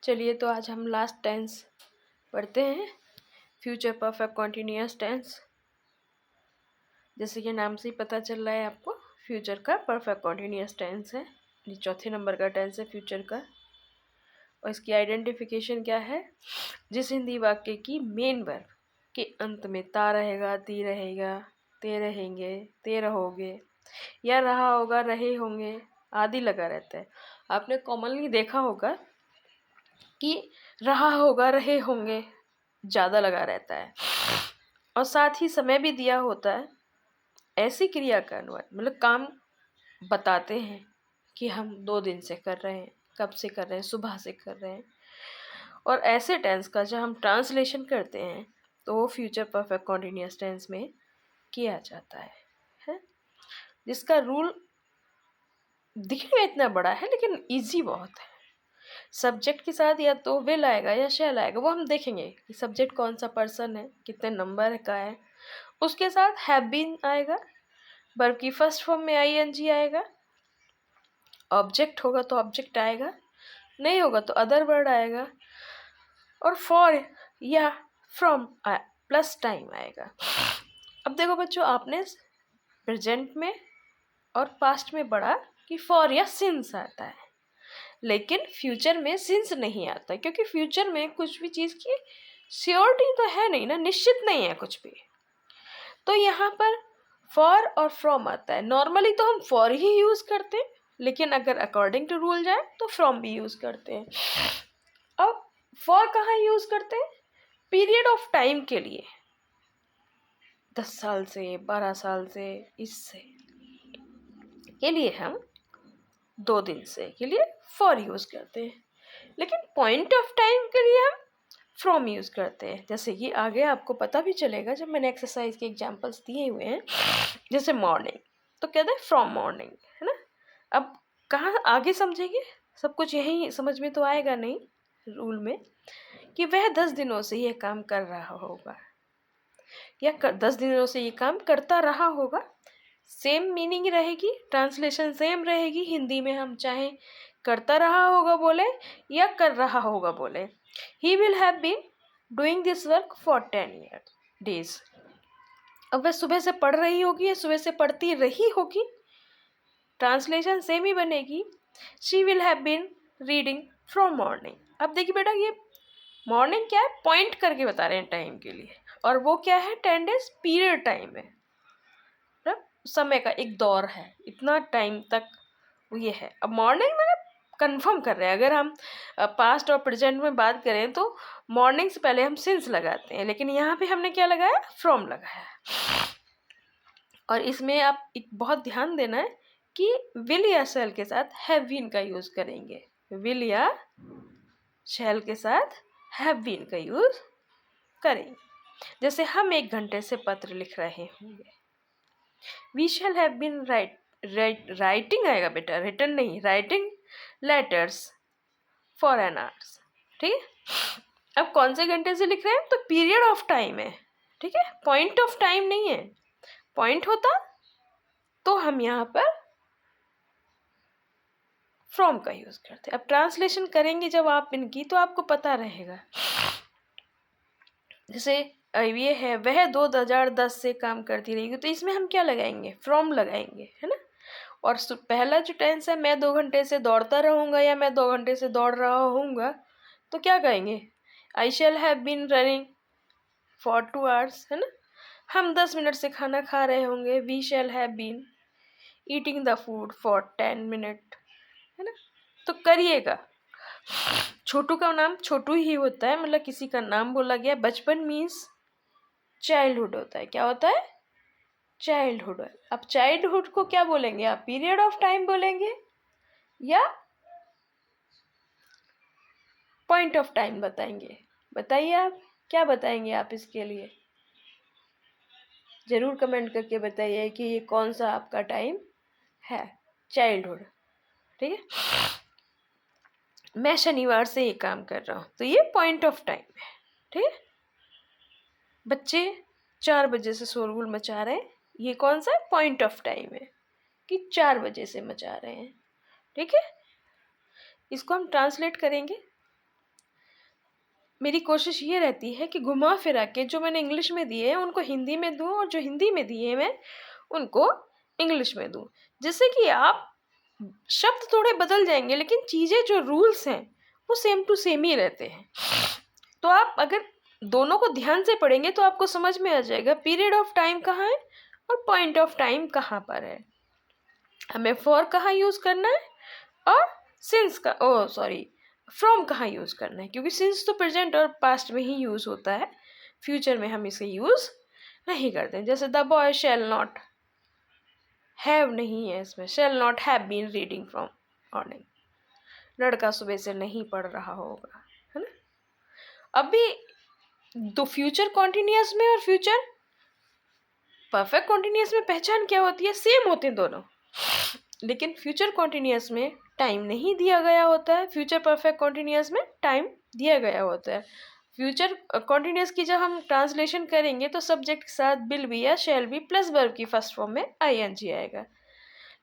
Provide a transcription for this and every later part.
चलिए तो आज हम लास्ट टेंस पढ़ते हैं, फ्यूचर परफेक्ट कॉन्टिन्यूअस टेंस। जैसे कि नाम से ही पता चल रहा है आपको, फ्यूचर का परफेक्ट कॉन्टिन्यूअस टेंस है। ये चौथे नंबर का टेंस है फ्यूचर का। और इसकी आइडेंटिफिकेशन क्या है? जिस हिंदी वाक्य की मेन वर्ब के अंत में ता रहेगा, ती रहेगा, ते रहेंगे, ते रहोगे, या रहा होगा, रहे होंगे आदि लगा रहता है। आपने कॉमनली देखा होगा कि रहा होगा, रहे होंगे ज़्यादा लगा रहता है, और साथ ही समय भी दिया होता है। ऐसी क्रिया का अनुवाद मतलब काम बताते हैं कि हम 2 दिन से कर रहे हैं, कब से कर रहे हैं, सुबह से कर रहे हैं। और ऐसे टेंस का जब हम ट्रांसलेशन करते हैं तो वो फ्यूचर परफेक्ट कॉन्टिन्यूअस टेंस में किया जाता है? जिसका रूल दिखने में इतना बड़ा है लेकिन इजी बहुत है। सब्जेक्ट के साथ या तो विल आएगा या शैल आएगा, वो हम देखेंगे कि सब्जेक्ट कौन सा पर्सन है, कितने नंबर का है। उसके साथ हैव बीन आएगा, वर्ब की फर्स्ट फॉर्म में आईएनजी आएगा। ऑब्जेक्ट होगा तो ऑब्जेक्ट आएगा, नहीं होगा तो अदर वर्ड आएगा। और फॉर या फ्रॉम प्लस टाइम आएगा। अब देखो बच्चों, आपने प्रेजेंट में और पास्ट में पढ़ा कि फॉर या सिंस आता है, लेकिन फ्यूचर में सिंस नहीं आता, क्योंकि फ्यूचर में कुछ भी चीज़ की श्योरिटी तो है नहीं ना, निश्चित नहीं है कुछ भी। तो यहाँ पर फॉर और फ्रॉम आता है। नॉर्मली तो हम फॉर ही यूज़ करते हैं, लेकिन अगर अकॉर्डिंग टू रूल जाए तो फ्रॉम भी यूज़ करते हैं। अब फॉर कहाँ यूज़ करते हैं? पीरियड ऑफ टाइम के लिए, 10 साल से, 12 साल से, इससे के लिए हम 2 दिन से के लिए फॉर यूज़ करते हैं। लेकिन पॉइंट ऑफ टाइम के लिए हम फ्रॉम यूज़ करते हैं। जैसे कि आगे आपको पता भी चलेगा जब मैंने एक्सरसाइज के एग्जांपल्स दिए हुए हैं। जैसे मॉर्निंग तो कहते हैं फ्रॉम मॉर्निंग, है ना। अब कहाँ आगे समझेंगे, सब कुछ यही समझ में तो आएगा नहीं रूल में, कि वह 10 दिनों से ये काम कर रहा होगा या 10 दिनों से ये काम करता रहा होगा। सेम मीनिंग रहेगी, ट्रांसलेशन सेम रहेगी। हिंदी में हम चाहे करता रहा होगा बोले या कर रहा होगा बोले। He will have been doing this work for 10 days। अब वह सुबह से पढ़ रही होगी या सुबह से पढ़ती रही होगी, ट्रांसलेशन सेम ही बनेगी। She will have been reading from morning. अब देखिए बेटा, ये मॉर्निंग क्या है, पॉइंट करके बता रहे हैं टाइम के लिए, और वो क्या है, 10 days पीरियड टाइम है, समय का एक दौर है, इतना टाइम तक ये है। अब मॉर्निंग में कंफर्म कर रहे हैं। अगर हम पास्ट और प्रेजेंट में बात करें तो मॉर्निंग से पहले हम सिंस लगाते हैं, लेकिन यहाँ पे हमने क्या लगाया, फ्रॉम लगाया। और इसमें आप एक बहुत ध्यान देना है कि विल या शैल के साथ हैव बीन का यूज़ करेंगे। विल या शैल के साथ हैव बीन का यूज़ करेंगे। जैसे हम 1 घंटे से पत्र लिख रहे होंगे, we shall have been writing आएगा बेटा, रिटन नहीं, writing letters for an hours. ठीक है। अब कौन से घंटे से लिख रहे हैं, तो पीरियड ऑफ टाइम है, ठीक है, पॉइंट ऑफ टाइम नहीं है। पॉइंट होता तो हम यहाँ पर फ्रॉम का यूज करते। अब ट्रांसलेशन करेंगे जब आप इनकी तो आपको पता रहेगा। जैसे ये है, वह 2010 से काम करती रहेगी, तो इसमें हम क्या लगाएंगे, फ्रॉम लगाएंगे, है ना। और पहला जो टेंस है, मैं 2 घंटे से दौड़ता रहूँगा या मैं 2 घंटे से दौड़ रहा होऊंगा, तो क्या कहेंगे, I shall have been running for 2 hours, है ना। हम 10 मिनट से खाना खा रहे होंगे, we shall have been eating the food for 10 minutes, है ना। तो करिएगा। छोटू का नाम छोटू ही होता है, मतलब किसी का नाम बोला गया। बचपन मीन्स चाइल्डहुड होता है। क्या होता है, चाइल्डहुड। अब चाइल्डहुड को क्या बोलेंगे आप, पीरियड ऑफ टाइम बोलेंगे या पॉइंट ऑफ टाइम बताएंगे? बताइए आप, क्या बताएंगे आप इसके लिए, ज़रूर कमेंट करके बताइए कि ये कौन सा आपका टाइम है, चाइल्डहुड। ठीक है। मैं शनिवार से ये काम कर रहा हूँ, तो ये पॉइंट ऑफ टाइम है। ठीक है। बच्चे 4 बजे से शोरगुल मचा रहे हैं, ये कौन सा पॉइंट ऑफ टाइम है कि 4 बजे से मचा रहे हैं। ठीक है। इसको हम ट्रांसलेट करेंगे। मेरी कोशिश ये रहती है कि घुमा फिरा के जो मैंने इंग्लिश में दिए हैं उनको हिंदी में दूं, और जो हिंदी में दिए मैं उनको इंग्लिश में दूं, जिससे कि आप शब्द थोड़े बदल जाएंगे लेकिन चीज़ें जो रूल्स हैं वो सेम टू सेम ही रहते हैं। तो आप अगर दोनों को ध्यान से पढ़ेंगे तो आपको समझ में आ जाएगा पीरियड ऑफ टाइम कहाँ है और पॉइंट ऑफ टाइम कहाँ पर है, हमें फॉर कहाँ यूज़ करना है और सिंस का फ्रॉम कहाँ यूज़ करना है, क्योंकि सिंस तो प्रेजेंट और पास्ट में ही यूज़ होता है, फ्यूचर में हम इसे यूज़ नहीं करते। जैसे the boy shall not, have नहीं है इसमें, shall not have been reading from morning, लड़का सुबह से नहीं पढ़ रहा होगा, है ना। अभी दो फ्यूचर कॉन्टिन्यूअस में और फ्यूचर परफेक्ट कॉन्टिन्यूअस में पहचान क्या होती है, सेम होते हैं दोनों, लेकिन फ्यूचर कॉन्टिन्यूअस में टाइम नहीं दिया गया होता है, फ्यूचर परफेक्ट कॉन्टिन्यूअस में टाइम दिया गया होता है। फ्यूचर कॉन्टिन्यूअस की जब हम ट्रांसलेशन करेंगे तो सब्जेक्ट के साथ विल बी या शैल बी प्लस वर्ब की फर्स्ट फॉर्म में आईएनजी आएगा,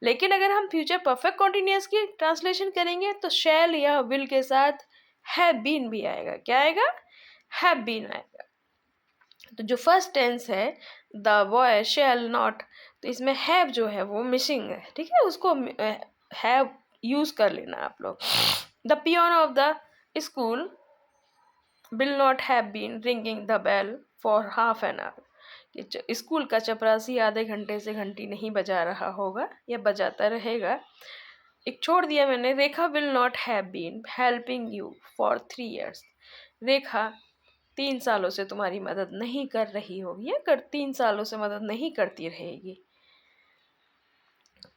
लेकिन अगर हम फ्यूचर परफेक्ट कॉन्टिन्यूअस की ट्रांसलेशन करेंगे तो शैल या विल के साथ हैव बीन भी आएगा। क्या आएगा, हैव बीन आएगा। तो जो फर्स्ट टेंस है द बॉय शैल नॉट, तो इसमें हैव जो है वो मिसिंग है, ठीक है, उसको हैव यूज कर लेना आप लोग। The peon of the school will not have been ringing the bell for half an hour, कि स्कूल का चपरासी आधे घंटे से घंटी नहीं बजा रहा होगा या बजाता रहेगा। एक छोड़ दिया मैंने, Rekha will not have been helping you for 3 years, Rekha 3 सालों से तुम्हारी मदद नहीं कर रही होगी या 3 सालों से मदद नहीं करती रहेगी।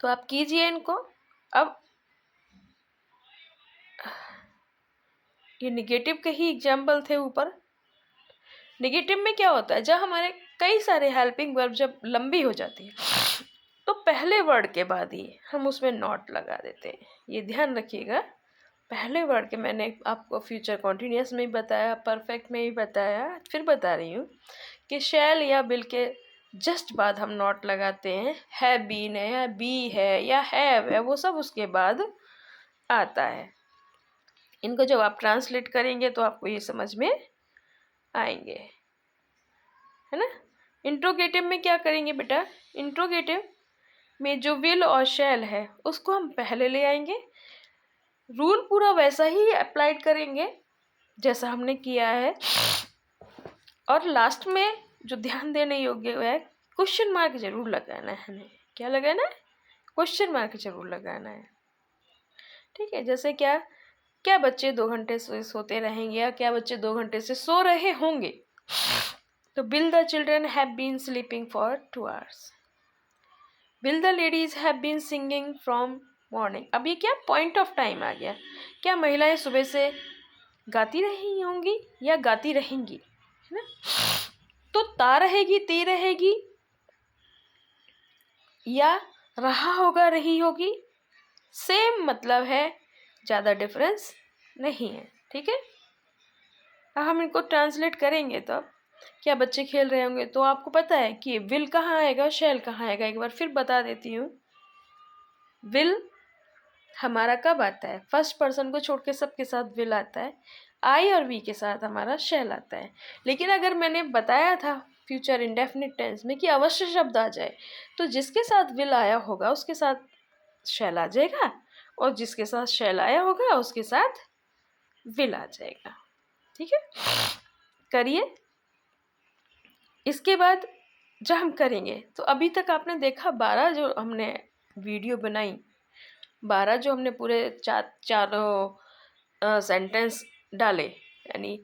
तो आप कीजिए इनको। अब ये निगेटिव के ही एग्जाम्पल थे ऊपर। निगेटिव में क्या होता है, जब हमारे कई सारे हेल्पिंग वर्ब जब लंबी हो जाती है तो पहले वर्ड के बाद ही हम उसमें नॉट लगा देते हैं, ये ध्यान रखिएगा। पहले वर्ड के मैंने आपको फ्यूचर कॉन्टिन्यूअस में भी बताया, परफेक्ट में भी बताया, फिर बता रही हूँ कि शैल या विल के जस्ट बाद हम नॉट लगाते हैं। हैव बीन है या बी है या हैव है, वो सब उसके बाद आता है। इनको जब आप ट्रांसलेट करेंगे तो आपको ये समझ में आएंगे, है ना। इंट्रोगेटिव में क्या करेंगे बेटा, इंट्रोगेटिव में जो विल और शैल है उसको हम पहले ले आएंगे, रूल पूरा वैसा ही अप्लाइड करेंगे जैसा हमने किया है, और लास्ट में जो ध्यान देने योग्य है क्वेश्चन मार्क जरूर लगाना है हमें। क्या लगाना है, क्वेश्चन मार्क जरूर लगाना है, ठीक है। जैसे क्या क्या बच्चे 2 घंटे सोते रहेंगे या क्या बच्चे 2 घंटे से सो रहे होंगे, तो will the children have been sleeping for 2 hours, will the ladies have been singing from morning. अब ये क्या पॉइंट ऑफ टाइम आ गया, क्या महिलाएं सुबह से गाती रही होंगी या गाती रहेंगी, है ना। तो ता रहेगी, ती रहेगी या रहा होगा, रही होगी, सेम मतलब है, ज़्यादा डिफरेंस नहीं है, ठीक है। अब हम इनको ट्रांसलेट करेंगे तो क्या बच्चे खेल रहे होंगे, तो आपको पता है कि विल कहाँ आएगा, शैल कहाँ आएगा। एक बार फिर बता देती हूँ, विल हमारा कब आता है, फर्स्ट पर्सन को छोड़ के सबके साथ विल आता है, आई और वी के साथ हमारा शैल आता है। लेकिन अगर मैंने बताया था फ्यूचर इंडेफिनिट टेंस में कि अवश्य शब्द आ जाए तो जिसके साथ विल आया होगा उसके साथ शैल आ जाएगा, और जिसके साथ शैल आया होगा उसके साथ विल आ जाएगा, ठीक है। करिए। इसके बाद जब हम करेंगे तो अभी तक आपने देखा 12 जो हमने वीडियो बनाई, 12 जो हमने पूरे चारों सेंटेंस डाले, यानी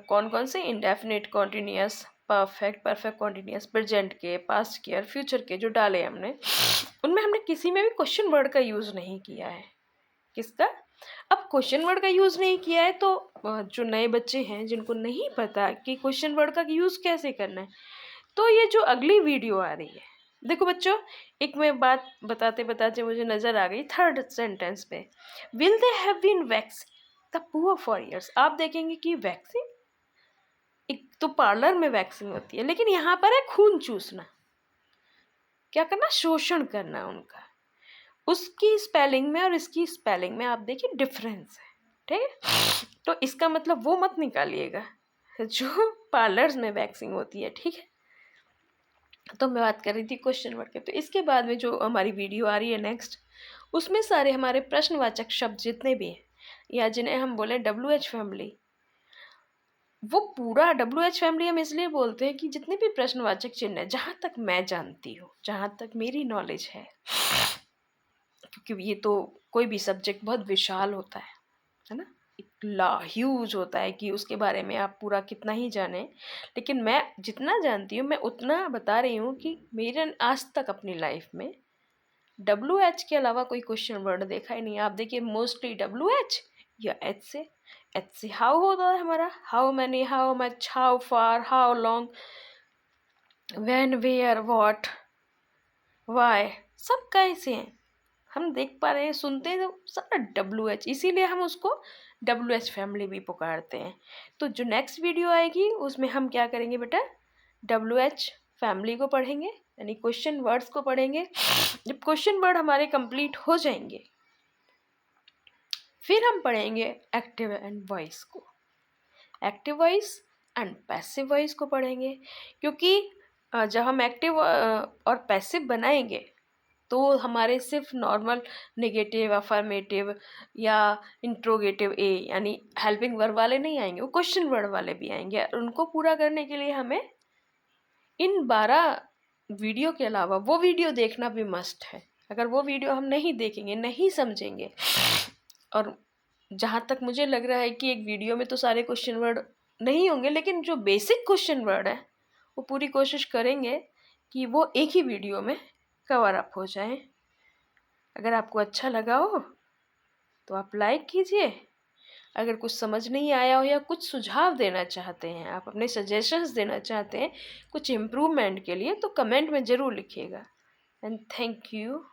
कौन कौन से, indefinite, continuous, perfect, perfect continuous, present के, पास्ट के और फ्यूचर के जो डाले हमने, उनमें हमने किसी में भी क्वेश्चन वर्ड का यूज़ नहीं किया है। किसका, अब क्वेश्चन वर्ड का यूज़ नहीं किया है तो जो नए बच्चे हैं जिनको नहीं पता कि क्वेश्चन वर्ड का यूज़ कैसे करना है, तो ये जो अगली वीडियो आ रही है, देखो बच्चों, एक मैं बात बताते बताते मुझे नज़र आ गई थर्ड सेंटेंस पे, will they have been vexing the poor for years. आप देखेंगे कि वैक्सिंग, एक तो पार्लर में वैक्सिंग होती है, लेकिन यहाँ पर है खून चूसना, क्या करना, शोषण करना उनका। उसकी स्पेलिंग में और इसकी स्पेलिंग में आप देखिए डिफरेंस है, ठीक है। तो इसका मतलब वो मत निकालिएगा जो पार्लर्स में वैक्सिंग होती है, ठीक है। तो मैं बात कर रही थी क्वेश्चन वर्ड के। तो इसके बाद में जो हमारी वीडियो आ रही है नेक्स्ट, उसमें सारे हमारे प्रश्नवाचक शब्द जितने भी हैं, या जिन्हें हम बोले WH फैमिली, वो पूरा WH फैमिली हम इसलिए बोलते हैं कि जितने भी प्रश्नवाचक चिन्ह है, जहाँ तक मैं जानती हूँ, जहाँ तक मेरी नॉलेज क्योंकि ये तो कोई भी सब्जेक्ट बहुत विशाल होता है ना, ह्यूज होता है कि उसके बारे में आप पूरा कितना ही जाने। लेकिन मैं जितना जानती हूँ मैं उतना बता रही हूँ कि मेरे आज तक अपनी लाइफ में WH के अलावा कोई क्वेश्चन वर्ड देखा ही नहीं। आप देखिए मोस्टली WH या एच से हाउ होता है हमारा, how many, how much, how far, how long, when, where, what, why, सब कैसे हैं हम देख पा रहे हैं, सुनते हैं तो सारा WH, इसीलिए हम उसको WH फैमिली भी पुकारते हैं। तो जो नेक्स्ट वीडियो आएगी उसमें हम क्या करेंगे बेटा, WH फैमिली को पढ़ेंगे, यानी क्वेश्चन वर्ड्स को पढ़ेंगे। जब क्वेश्चन वर्ड हमारे कंप्लीट हो जाएंगे फिर हम पढ़ेंगे एक्टिव एंड वॉइस को, active voice and passive voice को पढ़ेंगे। क्योंकि जब हम एक्टिव और पैसिव बनाएंगे तो हमारे सिर्फ नॉर्मल नेगेटिव, अफर्मेटिव या इंट्रोगेटिव ए यानी हेल्पिंग वर्ब वाले नहीं आएंगे, वो क्वेश्चन वर्ड वाले भी आएंगे। और उनको पूरा करने के लिए हमें इन 12 वीडियो के अलावा वो वीडियो देखना भी मस्ट है। अगर वो वीडियो हम नहीं देखेंगे, नहीं समझेंगे, और जहाँ तक मुझे लग रहा है कि एक वीडियो में तो सारे क्वेश्चन वर्ड नहीं होंगे, लेकिन जो बेसिक क्वेश्चन वर्ड है वो पूरी कोशिश करेंगे कि वो एक ही वीडियो में कवर अप हो जाए। अगर आपको अच्छा लगा हो तो आप लाइक कीजिए। अगर कुछ समझ नहीं आया हो या कुछ सुझाव देना चाहते हैं, आप अपने सजेशंस देना चाहते हैं कुछ इम्प्रूवमेंट के लिए, तो कमेंट में ज़रूर लिखिएगा। And thank you.